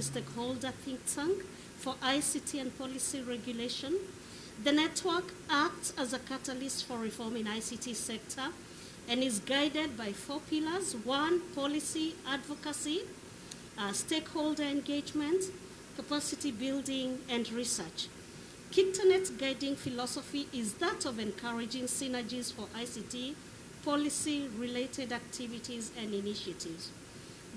multi-stakeholder think tank for ICT and policy regulation. The network acts as a catalyst for reform in ICT sector and is guided by 4 pillars. 1, policy advocacy, stakeholder engagement, capacity building, and research. KICTAnet's guiding philosophy is that of encouraging synergies for ICT, policy-related activities and initiatives.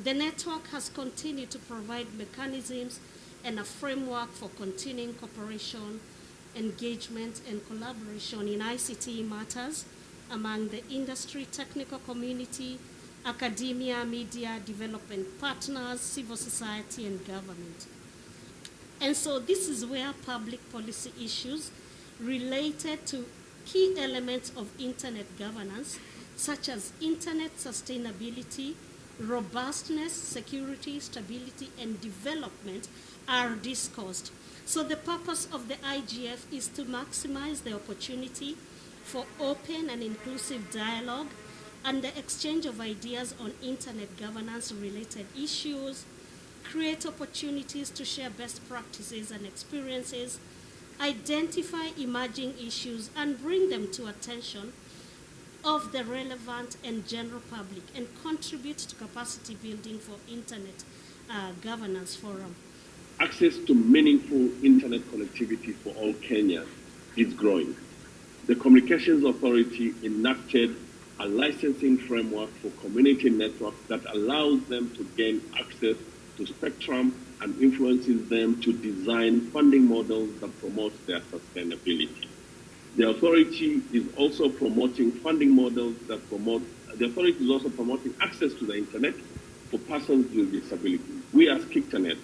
The network has continued to provide mechanisms and a framework for continuing cooperation, engagement, and collaboration in ICT matters among the industry, technical community, academia, media, development partners, civil society, and government. And so this is where public policy issues related to key elements of internet governance, such as internet sustainability, robustness, security, stability, and development are discussed. So the purpose of the IGF is to maximize the opportunity for open and inclusive dialogue and the exchange of ideas on internet governance-related issues, create opportunities to share best practices and experiences, identify emerging issues, and bring them to attention of the relevant and general public, and contribute to capacity building for internet governance forum. Access to meaningful internet connectivity for all Kenyans is growing. The Communications Authority enacted a licensing framework for community networks that allows them to gain access to spectrum and influences them to design funding models that promote their sustainability. The authority is also promoting funding models that promote, the authority is also promoting access to the internet for persons with disabilities. We as KICTANet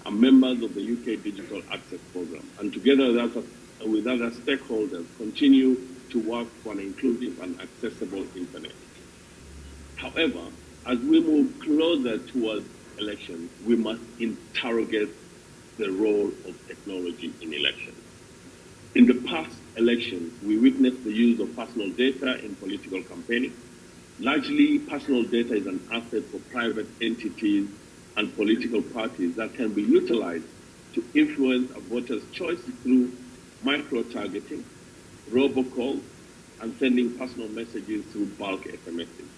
are members of the UK Digital Access Programme, and together with other stakeholders continue to work for an inclusive and accessible internet. However, as we move closer towards elections, we must interrogate the role of technology in elections. In the past elections, we witnessed the use of personal data in political campaigning. Largely, personal data is an asset for private entities and political parties that can be utilized to influence a voter's choice through micro-targeting, robocalls, and sending personal messages through bulk SMSs.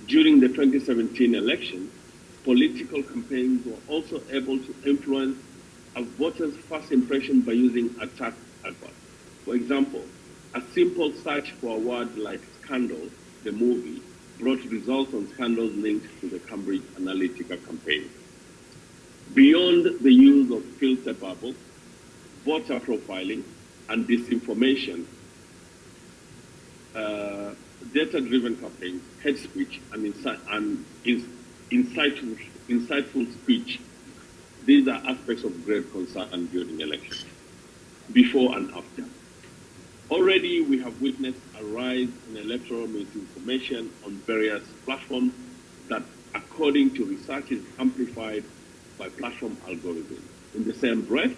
During the 2017 election, political campaigns were also able to influence a voter's first impression by using attack adverts. For example, a simple search for a word like scandal, the movie, brought results on scandals linked to the Cambridge Analytica campaign. Beyond the use of filter bubbles, voter profiling, and disinformation, data-driven campaigns, hate speech, and insightful speech, these are aspects of great concern during elections, before and after. Already, we have witnessed a rise in electoral misinformation on various platforms that, according to research, is amplified by platform algorithms. In the same breath,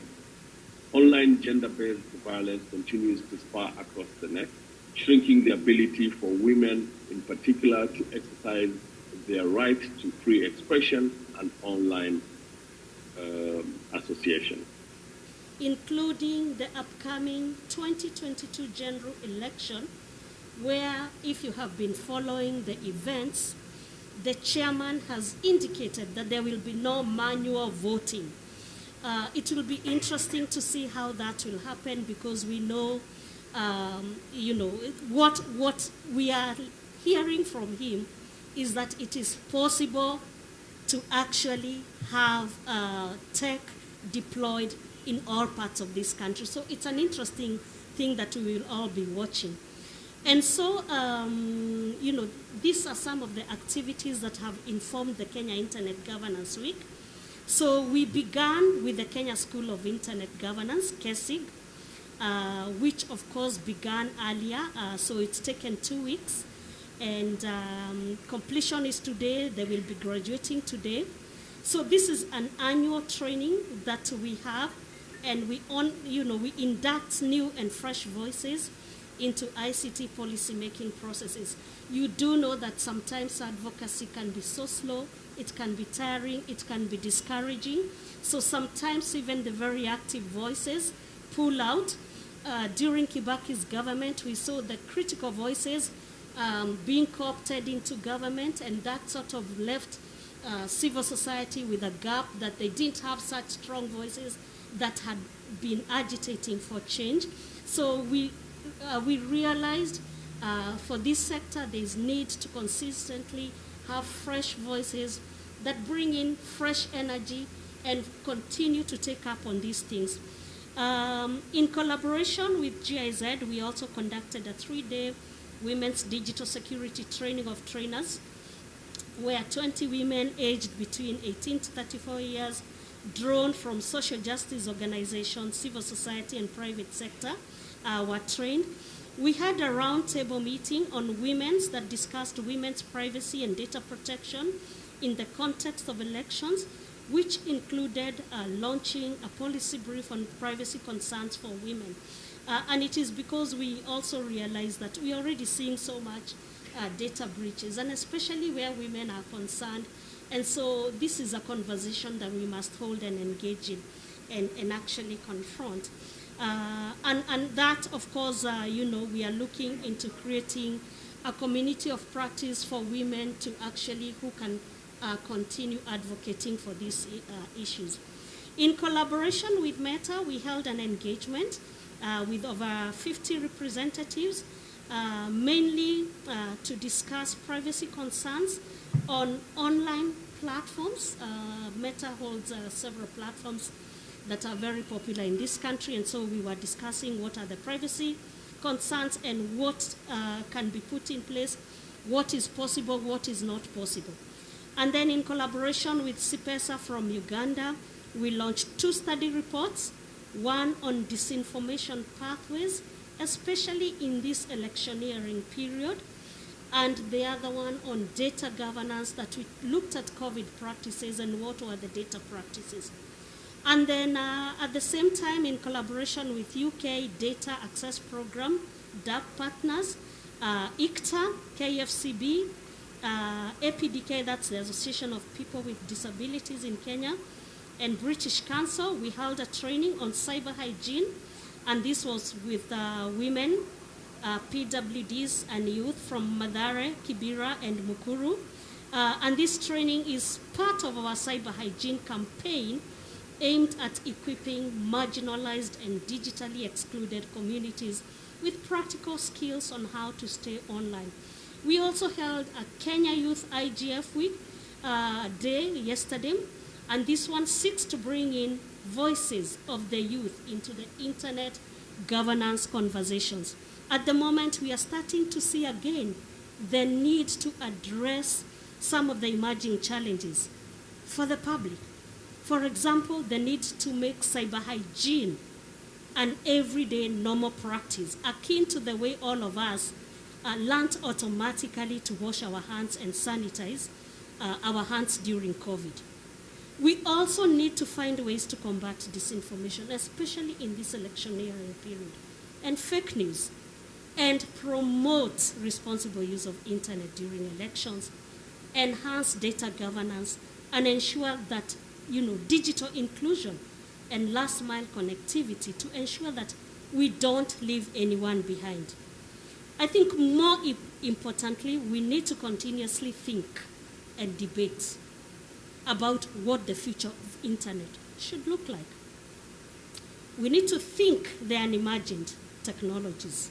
online gender-based violence continues to spur across the net, shrinking the ability for women in particular to exercise their right to free expression and online association. Including the upcoming 2022 general election, where, if you have been following the events, the chairman has indicated that there will be no manual voting. It will be interesting to see how that will happen, because we know, what we are hearing from him is that it is possible to actually have tech deployed in all parts of this country. So it's an interesting thing that we will all be watching. And so, these are some of the activities that have informed the Kenya Internet Governance Week. So we began with the Kenya School of Internet Governance, KESIG, which of course began earlier. So it's taken 2 weeks. And completion is today. They will be graduating today. So this is an annual training that we have, and we induct new and fresh voices into ICT policy making processes. You do know that sometimes advocacy can be so slow it can be tiring, it can be discouraging. So sometimes even the very active voices pull out. During Kibaki's government, we saw the critical voices being co-opted into government, and that sort of left civil society with a gap, that they didn't have such strong voices that had been agitating for change. So we realized for this sector there's need to consistently have fresh voices that bring in fresh energy and continue to take up on these things. In collaboration with GIZ, we also conducted a 3-day women's digital security training of trainers, where 20 women aged between 18 to 34 years, drawn from social justice organizations, civil society, and private sector, were trained. We had a roundtable meeting on women's that discussed women's privacy and data protection in the context of elections, which included launching a policy brief on privacy concerns for women. And it is because we also realized that we are already seeing so much data breaches, and especially where women are concerned. And so this is a conversation that we must hold and engage in and actually confront. And that, of course, we are looking into creating a community of practice for women to actually who can continue advocating for these issues. In collaboration with Meta, we held an engagement with over 50 representatives, mainly to discuss privacy concerns on online platforms. Meta holds several platforms that are very popular in this country, and so we were discussing what are the privacy concerns and what can be put in place, what is possible, what is not possible. And then in collaboration with CIPESA from Uganda, we launched 2 study reports, one on disinformation pathways, especially in this electioneering period, and the other one on data governance, that we looked at COVID practices and what were the data practices. And then at the same time, in collaboration with UK Data Access Program, DAP partners, ICTA, KFCB, APDK, that's the Association of People with Disabilities in Kenya, and British Council, we held a training on cyber hygiene, and this was with women, PWDs, and youth from Mathare, Kibera, and Mukuru. And this training is part of our cyber hygiene campaign aimed at equipping marginalized and digitally excluded communities with practical skills on how to stay online. We also held a Kenya Youth IGF Week day yesterday, and this one seeks to bring in voices of the youth into the internet governance conversations. At the moment, we are starting to see again the need to address some of the emerging challenges for the public. For example, the need to make cyber hygiene an everyday normal practice, akin to the way all of us learned automatically to wash our hands and sanitize our hands during COVID. We also need to find ways to combat disinformation, especially in this electioneering period, and fake news, and promote responsible use of internet during elections, enhance data governance, and ensure that digital inclusion and last mile connectivity to ensure that we don't leave anyone behind. I think more importantly, we need to continuously think and debate about what the future of internet should look like. We need to think the unimagined technologies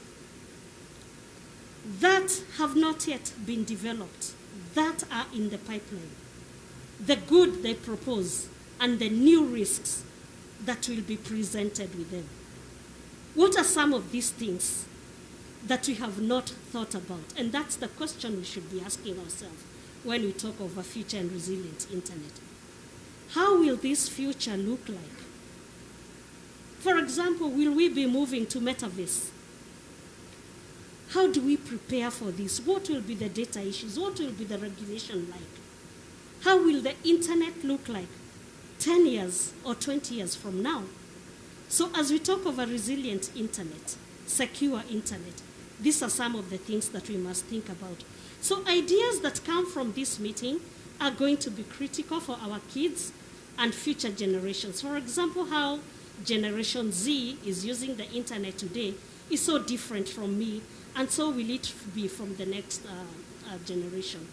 that have not yet been developed, that are in the pipeline, the good they propose, and the new risks that will be presented with them. What are some of these things that we have not thought about? And that's the question we should be asking ourselves when we talk of a future and resilient internet. How will this future look like? For example, will we be moving to metaverse? How do we prepare for this? What will be the data issues? What will be the regulation like? How will the internet look like 10 years or 20 years from now? So as we talk of a resilient internet, secure internet, these are some of the things that we must think about. So ideas that come from this meeting are going to be critical for our kids and future generations. For example, how Generation Z is using the internet today is so different from me, and so will it be from the next generation.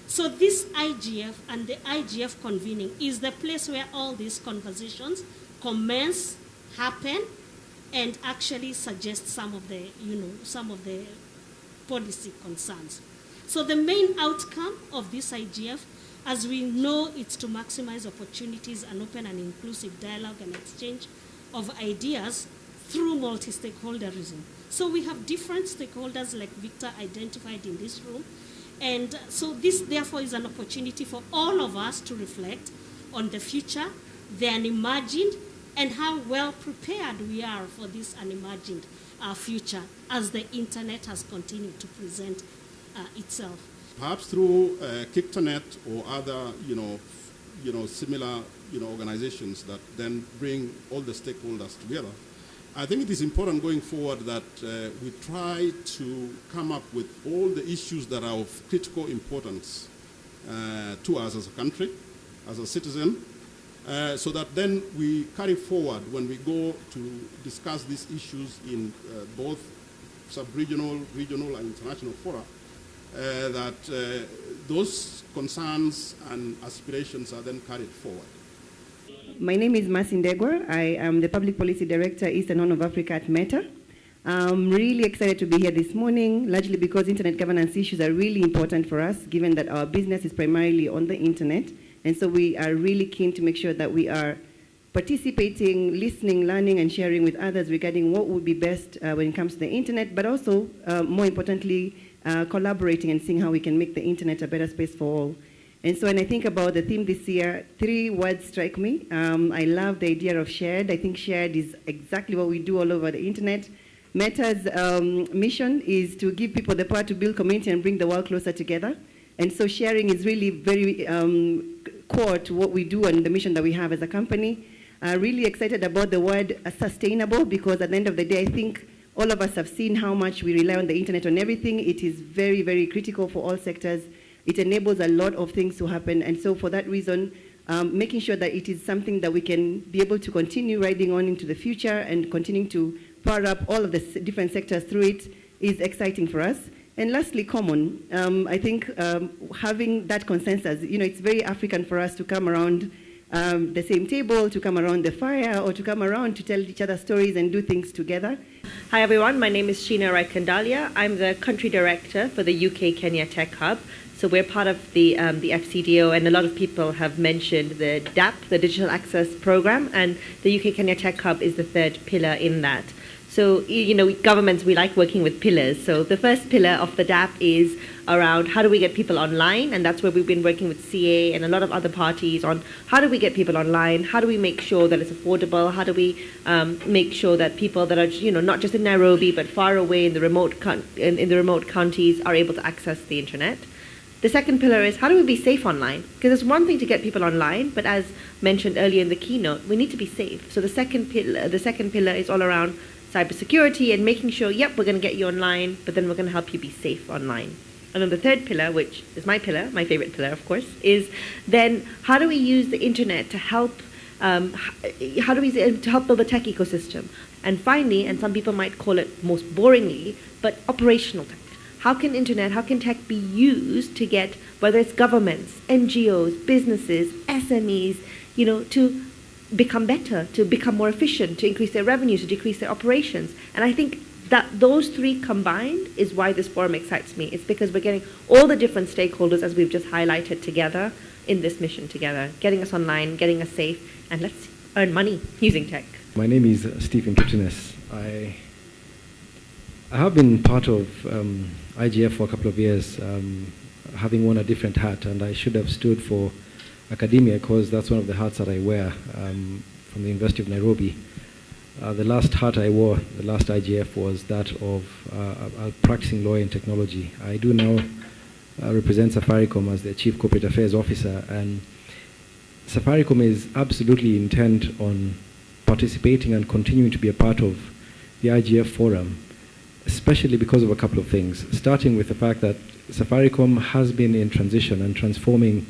So this IGF and the IGF convening is the place where all these conversations commence, happen, and actually suggest some of the policy concerns. So the main outcome of this IGF, as we know, it's to maximize opportunities and open and inclusive dialogue and exchange of ideas through multi-stakeholderism. So we have different stakeholders like Victor identified in this room. And so this, therefore, is an opportunity for all of us to reflect on the future, the unimagined, and how well prepared we are for this unimagined future as the internet has continued to present itself. Perhaps through KICTANet or other, similar, organizations that then bring all the stakeholders together. I think it is important going forward that we try to come up with all the issues that are of critical importance to us as a country, as a citizen, so that then we carry forward when we go to discuss these issues in both sub-regional, regional, and international fora, that those concerns and aspirations are then carried forward. My name is Ndegwa. I am the Public Policy Director, East and Horn of Africa at Meta. I'm really excited to be here this morning, largely because internet governance issues are really important for us, given that our business is primarily on the internet. And so we are really keen to make sure that we are participating, listening, learning, and sharing with others regarding what would be best when it comes to the internet, but also, more importantly, collaborating and seeing how we can make the internet a better space for all. And so when I think about the theme this year, 3 words strike me. I love the idea of shared. I think shared is exactly what we do all over the internet. Meta's mission is to give people the power to build community and bring the world closer together. And so sharing is really very core to what we do and the mission that we have as a company. Really excited about the word sustainable, because at the end of the day, I think all of us have seen how much we rely on the internet on everything. It is very, very critical for all sectors. It enables a lot of things to happen. And so for that reason, making sure that it is something that we can be able to continue riding on into the future and continuing to power up all of the different sectors through it is exciting for us. And lastly, common. I think having that consensus, it's very African for us to come around the same table, to come around the fire, or to come around to tell each other stories and do things together. Hi everyone, my name is Sheena Raikundalia. I'm the country director for the UK Kenya Tech Hub. So we're part of the FCDO, and a lot of people have mentioned the DAP, the Digital Access Program, and the UK Kenya Tech Hub is the 3rd pillar in that. So, governments, we like working with pillars. So the first pillar of the DAP is around how do we get people online, and that's where we've been working with CA and a lot of other parties on how do we get people online, how do we make sure that it's affordable, how do we make sure that people that are, not just in Nairobi but far away in the remote counties are able to access the internet. The second pillar is how do we be safe online? Because it's one thing to get people online, but as mentioned earlier in the keynote, we need to be safe. So the second pillar is all around cybersecurity and making sure, yep, we're going to get you online, but then we're going to help you be safe online. And then the third pillar, which is my pillar, my favorite pillar, of course, is then how do we use the internet to help build the tech ecosystem? And finally, and some people might call it most boringly, but operational tech. How can tech be used to get, whether it's governments, NGOs, businesses, SMEs, to become better, to become more efficient, to increase their revenues, to decrease their operations? And I think that those 3 combined is why this forum excites me. It's because we're getting all the different stakeholders, as we've just highlighted, together in this mission together, getting us online, getting us safe, and let's earn money using tech. My name is Stephen Kiptiness. I have been part of IGF for a couple of years, having worn a different hat, and I should have stood for academia because that's one of the hats that I wear from the University of Nairobi. The last hat I wore, the last IGF, was that of a practicing lawyer in technology. I do now represent Safaricom as the Chief Corporate Affairs Officer, and Safaricom is absolutely intent on participating and continuing to be a part of the IGF forum, especially because of a couple of things, starting with the fact that Safaricom has been in transition and transforming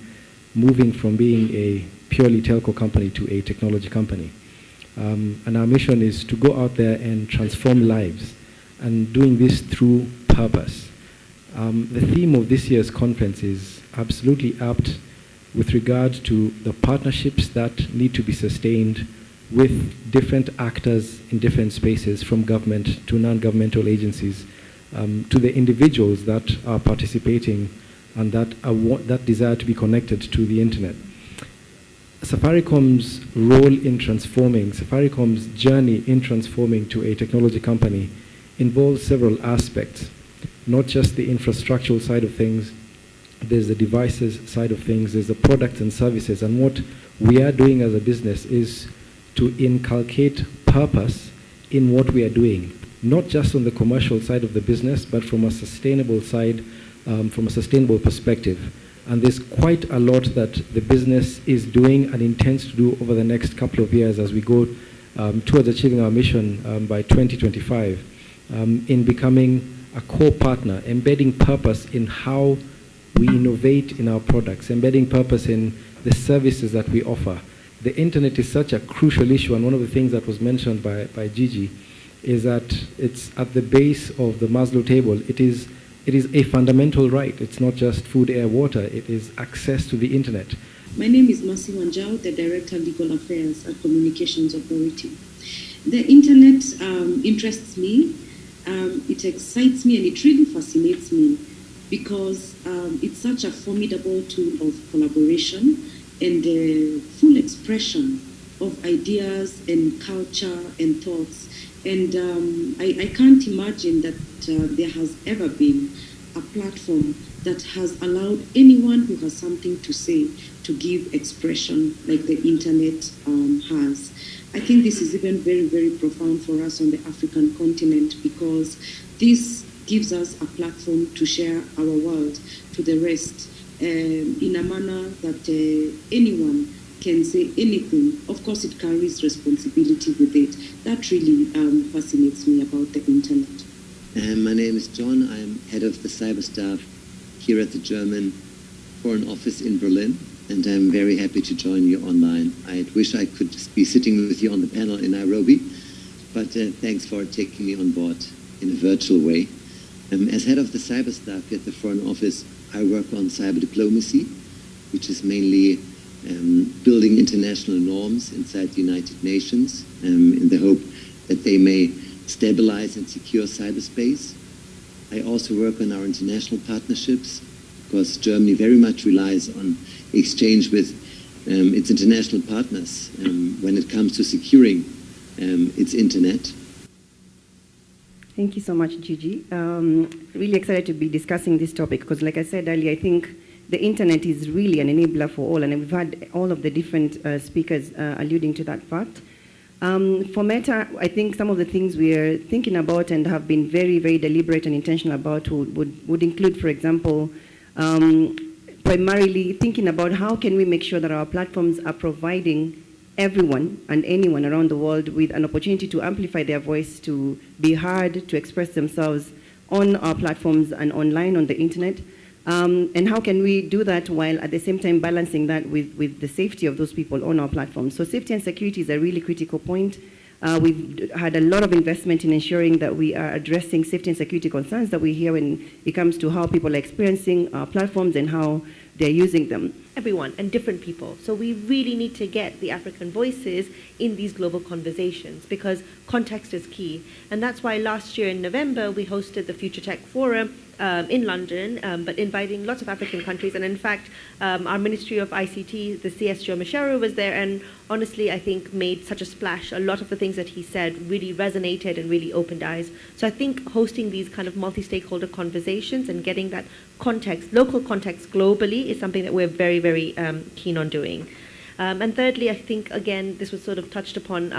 moving from being a purely telco company to a technology company. And our mission is to go out there and transform lives, and doing this through purpose. The theme of this year's conference is absolutely apt with regard to the partnerships that need to be sustained with different actors in different spaces, from government to non-governmental agencies, to the individuals that are participating and that desire to be connected to the internet. Safaricom's role in transforming, Safaricom's journey in transforming to a technology company involves several aspects, not just the infrastructural side of things. There's the devices side of things, there's the products and services, and what we are doing as a business is to inculcate purpose in what we are doing, not just on the commercial side of the business, but from a sustainable side, from a sustainable perspective. And there's quite a lot that the business is doing and intends to do over the next couple of years as we go towards achieving our mission by 2025, in becoming a core partner, embedding purpose in how we innovate in our products, embedding purpose in the services that we offer. The internet is such a crucial issue, and one of the things that was mentioned by Gigi is that it's at the base of the Maslow table. It is a fundamental right. It's not just food, air, water. It is access to the internet. My name is Wanjau, the Director of Legal Affairs at Communications Authority. The internet interests me, it excites me, and it really fascinates me because it's such a formidable tool of collaboration and full expression of ideas and culture and thoughts. And I can't imagine that there has ever been a platform that has allowed anyone who has something to say to give expression like the internet has. I think this is even very, very profound for us on the African continent, because this gives us a platform to share our world to the rest in a manner that anyone can say anything. Of course, it carries responsibility with it. That really fascinates me about the internet. My name is John. I'm head of the cyber staff here at the German Foreign Office in Berlin, and I'm very happy to join you online. I wish I could be sitting with you on the panel in Nairobi, but thanks for taking me on board in a virtual way. As head of the cyber staff at the Foreign Office, I work on cyber diplomacy, which is mainly building international norms inside the United Nations in the hope that they may stabilize and secure cyberspace. I also work on our international partnerships, because Germany very much relies on exchange with its international partners when it comes to securing its internet. Thank you so much, Gigi. Really excited to be discussing this topic because, like I said earlier, I think the internet is really an enabler for all, and we've had all of the different speakers alluding to that fact. For Meta, I think some of the things we are thinking about and have been very, very deliberate and intentional about would include, for example, primarily thinking about how can we make sure that our platforms are providing everyone and anyone around the world with an opportunity to amplify their voice, to be heard, to express themselves on our platforms and online on the internet. And how can we do that while at the same time balancing that with the safety of those people on our platforms? So safety and security is a really critical point. We've had a lot of investment in ensuring that we are addressing safety and security concerns that we hear when it comes to how people are experiencing our platforms and how they're using them. Everyone and different people. So we really need to get the African voices in these global conversations because context is key. And that's why last year in November, we hosted the Future Tech Forum in London, but inviting lots of African countries. And in fact, our Ministry of ICT, the CS Joe Mashero was there, and honestly, I think made such a splash. A lot of the things that he said really resonated and really opened eyes. So I think hosting these kind of multi-stakeholder conversations and getting that context, local context globally, is something that we're very, very keen on doing. And thirdly, I think, again, this was sort of touched upon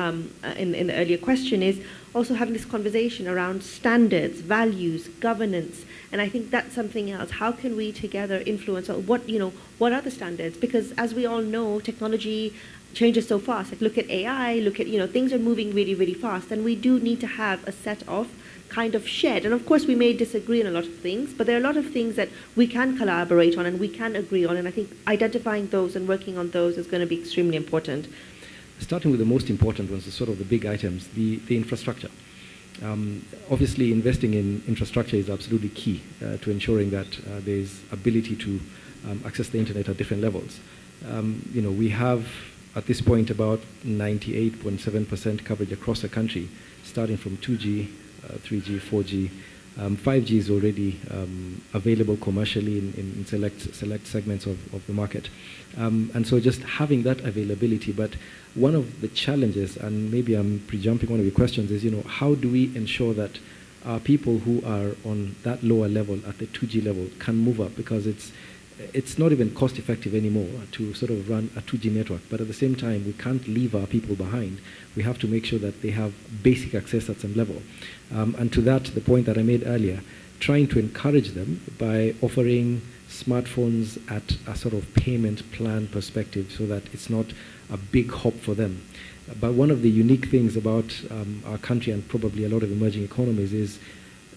in the earlier question, is also having this conversation around standards, values, governance. And I think that's something else. How can we together influence what are the standards? Because as we all know, technology changes so fast. Like look at AI, look at, things are moving really, really fast. And we do need to have a set of kind of shared. And of course, we may disagree on a lot of things, but there are a lot of things that we can collaborate on and we can agree on. And I think identifying those and working on those is going to be extremely important. Starting with the most important ones, the sort of the big items, the infrastructure. Obviously, investing in infrastructure is absolutely key to ensuring that there's ability to access the internet at different levels. We have, at this point, about 98.7% coverage across the country, starting from 2G, 3G, 4G. 5G is already available commercially in select segments of the market. And so just having that availability. But one of the challenges, and maybe I'm pre-jumping one of your questions, is, how do we ensure that people who are on that lower level, at the 2G level, can move up? Because it's not even cost effective anymore to sort of run a 2G network. But at the same time, we can't leave our people behind. We have to make sure that they have basic access at some level. And to that, the point that I made earlier, trying to encourage them by offering smartphones at a sort of payment plan perspective so that it's not a big hop for them. But one of the unique things about our country and probably a lot of emerging economies is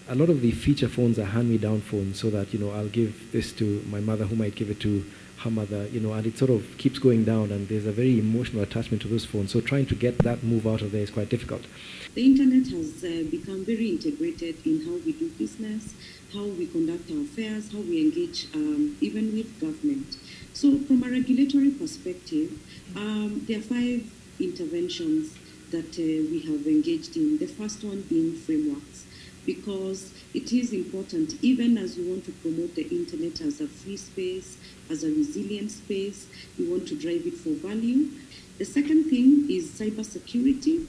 a lot of the feature phones are hand-me-down phones, so that, I'll give this to my mother, who might give it to her mother, and it sort of keeps going down, and there's a very emotional attachment to those phones. So trying to get that move out of there is quite difficult. The internet has become very integrated in how we do business, how we conduct our affairs, how we engage even with government. So from a regulatory perspective, there are 5 interventions that we have engaged in. The first one being frameworks, because it is important, even as we want to promote the internet as a free space, as a resilient space, we want to drive it for value. The second thing is cybersecurity.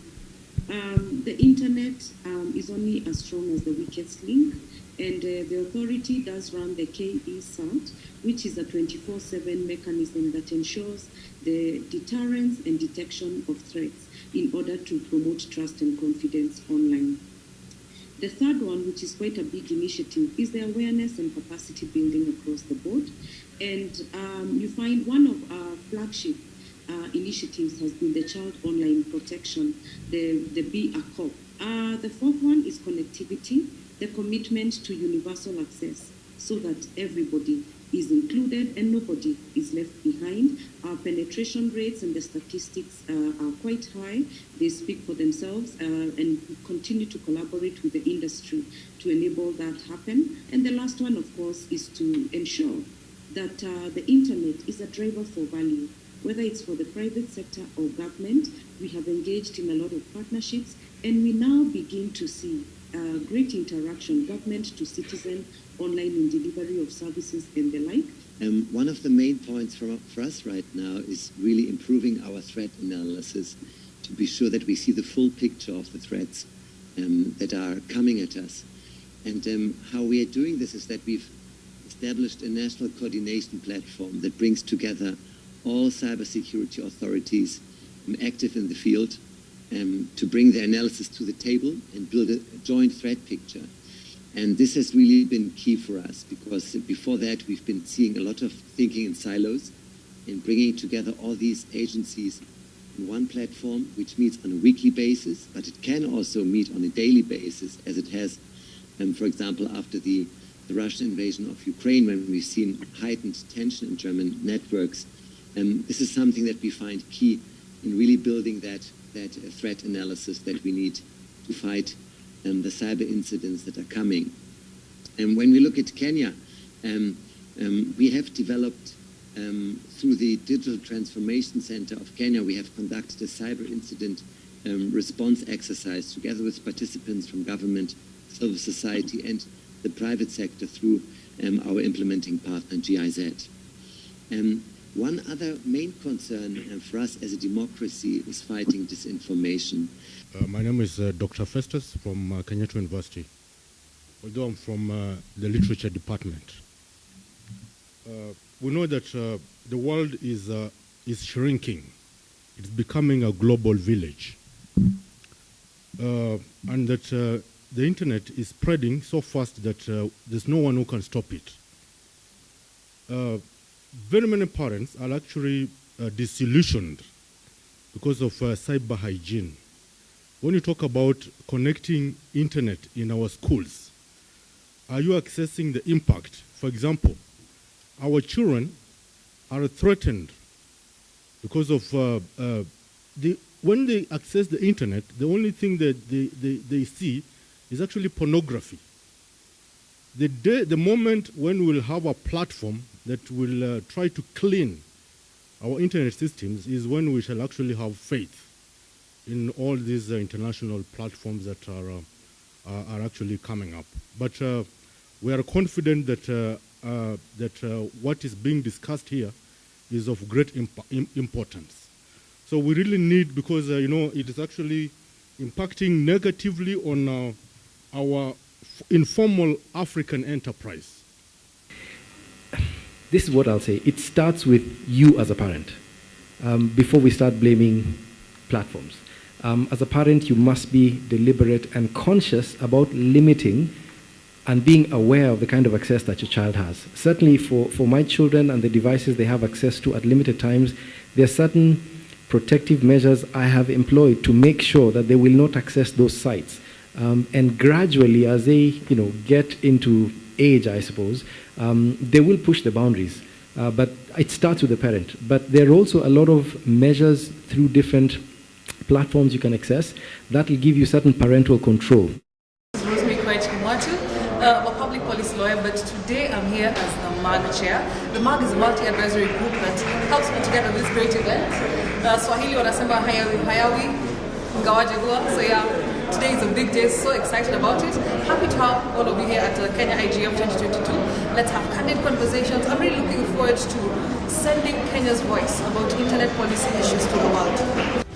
The internet is only as strong as the weakest link, and the authority does run the KICTAnet, which is a 24/7 mechanism that ensures the deterrence and detection of threats in order to promote trust and confidence online. The third one, which is quite a big initiative, is the awareness and capacity building across the board. And you find one of our flagship initiatives has been the child online protection, the Be a Cop. The fourth one is connectivity, the commitment to universal access so that everybody is included and nobody is left behind. Our penetration rates and the statistics are quite high. They speak for themselves, and we continue to collaborate with the industry to enable that happen. And the last one, of course, is to ensure that the internet is a driver for value, whether it's for the private sector or government. We have engaged in a lot of partnerships, and we now begin to see great interaction, government to citizen, online in delivery of services and the like. One of the main points for us right now is really improving our threat analysis to be sure that we see the full picture of the threats that are coming at us. And how we are doing this is that we've established a national coordination platform that brings together all cybersecurity authorities active in the field to bring the analysis to the table and build a joint threat picture. And this has really been key for us, because before that we've been seeing a lot of thinking in silos and bringing together all these agencies in one platform, which meets on a weekly basis, but it can also meet on a daily basis, as it has, for example, after the Russian invasion of Ukraine, when we've seen heightened tension in German networks. This is something that we find key in really building that threat analysis that we need to fight the cyber incidents that are coming. And when we look at Kenya, we have developed, through the Digital Transformation Center of Kenya, we have conducted a cyber incident response exercise together with participants from government, civil society, and the private sector through our implementing partner, GIZ. One other main concern for us as a democracy is fighting disinformation. My name is Dr. Festus from Kenyatta University, although I'm from the literature department. We know that the world is shrinking. It's becoming a global village. And that the internet is spreading so fast that there's no one who can stop it. Very many parents are actually disillusioned because of cyber hygiene. when you talk about connecting internet in our schools, are you accessing the impact? For example, our children are threatened because of when they access the internet, the only thing that they see is actually pornography. The moment when we'll have a platform that will try to clean our internet systems is when we shall actually have faith in all these international platforms that are actually coming up. But we are confident that what is being discussed here is of great importance. So we really need, because it is actually impacting negatively on our informal African enterprise. This is what I'll say. It starts with you as a parent before we start blaming platforms. As a parent, you must be deliberate and conscious about limiting and being aware of the kind of access that your child has. Certainly for my children and the devices they have access to at limited times, there are certain protective measures I have employed to make sure that they will not access those sites. And gradually, as they get into age, I suppose, they will push the boundaries. But it starts with the parent. But there are also a lot of measures through different platforms you can access that will give you certain parental control. I'm a public policy lawyer, but today I'm here as the MAG chair. The MAG is a multi-advisory group that helps put together this great event. Swahili wanasema hayawi ingawaje huwa. So yeah, today is a big day, so excited about it. Happy to have all of you here at Kenya IGF 2022. Let's have candid conversations. I'm really looking forward to sending Kenya's voice about internet policy issues to the world.